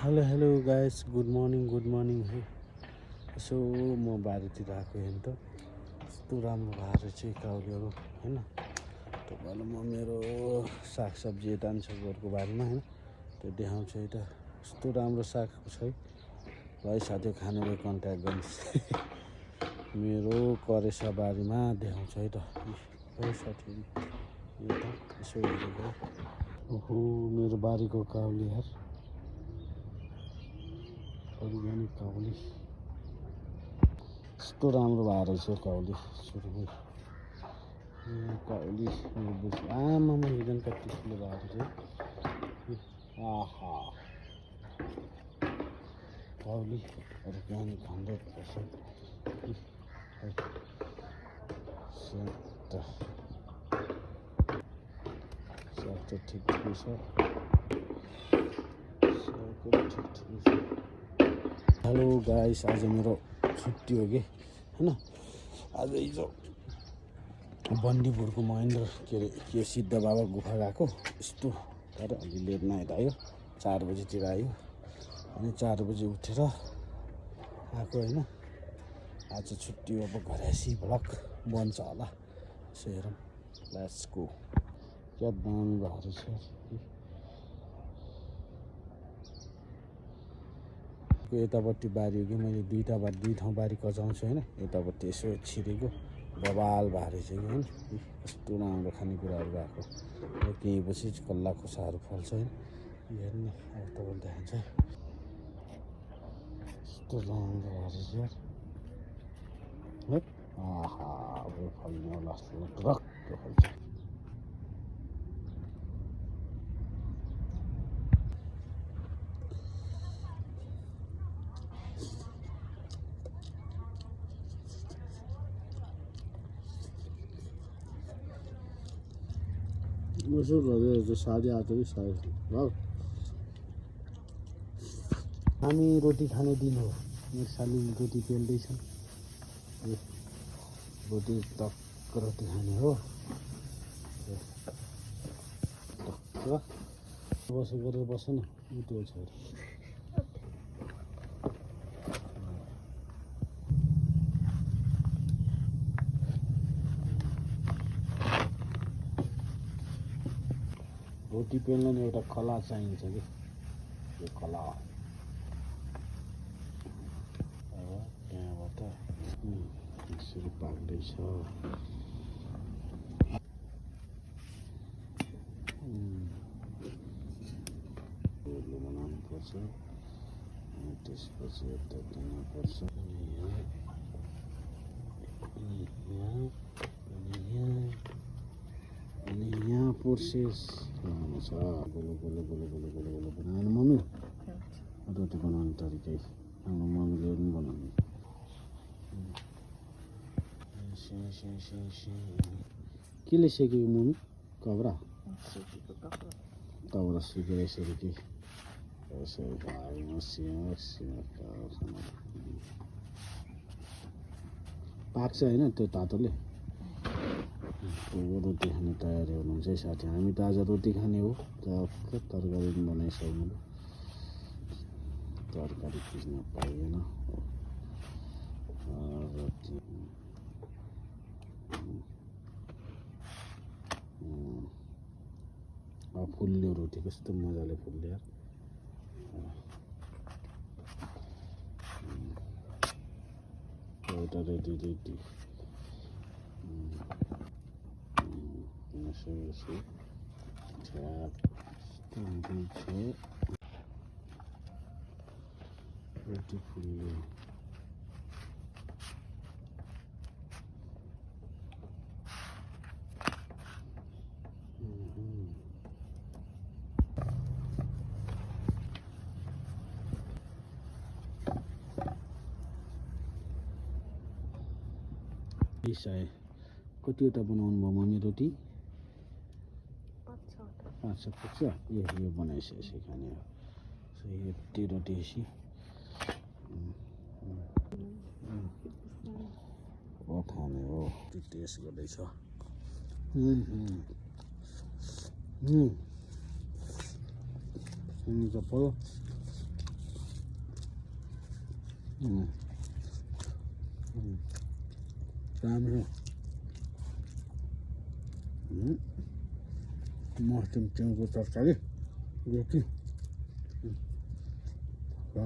Hello guys, good morning है। यसो म बारीतिर आएको हेर्नु त यस्तो राम्रो भएको रहेछ काउलीहरू होइन। तपाईँलाई म मेरो सागसब्जी यता नि छ घरको बारीमा होइन, त्यो देखाउँछु है त। यस्तो राम्रो साग छ है भाइ, साथी खानु भए कन्ट्याक्ट गर्नुहोस्। मेरो करेसा बारीमा देखाउँछु है त है साथीहरू। यो त यसो हेरेको ओहो मेरो बारीको काउली यार, अर्ग्यानिक काउली यस्तो राम्रो भएको रहेछ काउली। सुरुमै काउली आमामा हिजन कति ठुलो भएको रहेछ। आहा काउली अर्ग्यानिक 100%। साग त ठिकै छ, हेलो गाइस, आज मेरो छुट्टी हो कि होइन। आज हिजो बन्दीपुरको महेन्द्र के सिद्ध बाबा गुफा गएको यस्तो, तर अलि लेट नाइट आयो, 4 बजीतिर आयो। अनि 4 बजी उठेर आएको होइन। आज छुट्टी हो, अब घरेसी भ्लग बन्छ होला। यसो हेरौँ, लेट्स गो। क्या दामी भएको रहेछ। यतापट्टि बारी हो कि, मैले दुई ठाउँ बारी कचाउँछु होइन। यतापट्टि यसो छिरेको बबाल भएको रहेछ कि होइन। कस्तो राम्रो खानेकुराहरू भएको, केही पछि कल्ला खोसाहरू फल्छ होइन। हेर्ने अब तपाईँले देखान्छ यस्तो राम्रो भएको रहेछ यार। आहा अब फल्ने होला जस्तो टक्क फल्छ। यसो गरेर साढे 8 कि साढे भाउ हामी रोटी खाने दिन हो। मेरो साली रोटी पेल्दैछ, रोटी टक्क रोटी खाने हो। बस गरेर बस न, उठ्यो छोरी। रोटी पेल्न नि एउटा कला चाहिन्छ कि, यो कला अब त्यहाँबाट यसरी पाक्दैछ। गोलो बनाउनु पर्छ, अनि त्यसपछि यता दिनुपर्छ। अनि यहाँ प्रोसेस लानु छ। गोलो गोलो गोलो गोलो गोलो गोलो बनाएन मम्मी, रोटी बनाउने तरिकै हाम्रो मम्मीले पनि बनाउने। केले सेकेको मम्मी? कब्रा कब्रा सिकेर यसरी कि यसरी भाइमा पाक्छ होइन त्यो तातोले। रोटी खाने तयारी हुनुहुन्छ है साथी। हामी त आज रोटी खाने हो, तरकारी पनि बनाइसक्नु। तरकारी खिच्न पाइएन, रोटी फुल्यो रोटी, कस्तो मजाले फुल्यो यार। एउटा रेडी रोटी फुल्यो। कतिवटा बनाउनु भयो मम्मी रोटी? 5-6 पुग्छ। यो बनाइसकेपछि खाने हो। यति रोटी यसि खाने हो। टेस्ट गर्दैछ। राम्रो मस्रुमको तरकारी रोटी र